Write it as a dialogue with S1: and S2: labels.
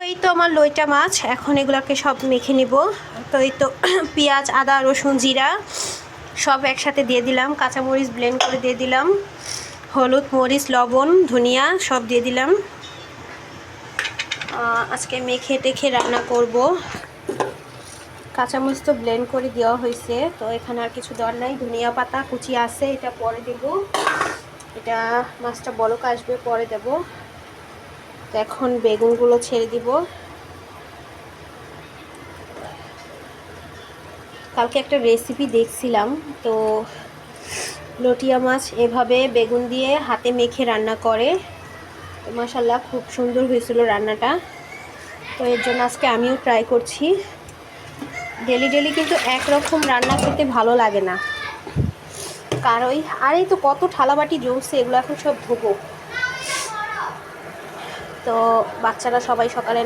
S1: এই তো আমার লইটা মাছ, এখন এগুলাকে সব মেখে নিব। তো এই তো পেঁয়াজ, আদা, রসুন, জিরা সব একসাথে দিয়ে দিলাম, কাঁচামরিচ ব্লেন্ড করে দিয়ে দিলাম, হলুদ, মরিচ, লবণ, ধনিয়া সব দিয়ে দিলাম। আজকে মেখে টেখে রান্না করব। কাঁচামরিচ তো ব্লেন্ড করে দেওয়া হয়েছে, তো এখানে আর কিছু দেওয়ার নাই। ধনিয়া পাতা কুচি আছে, এটা পরে দেব। এটা মাছটা বলক আসবে পরে দেব। তো এখন বেগুনগুলো ছেড়ে দিব। কালকে একটা রেসিপি দেখছিলাম, তো লটিয়া মাছ এভাবে বেগুন দিয়ে হাতে মেখে রান্না করে, তো মাশাআল্লাহ খুব সুন্দর হয়েছিল রান্নাটা। তো এর জন্য আজকে আমিও ট্রাই করছি। ডেলি ডেলি কিন্তু একরকম রান্না খেতে ভালো লাগে না, কারণ আর এই তো কত থালাবাটি জমছে, এগুলো এখন সব ধোবো। তো বাচ্চারা সবাই সকালে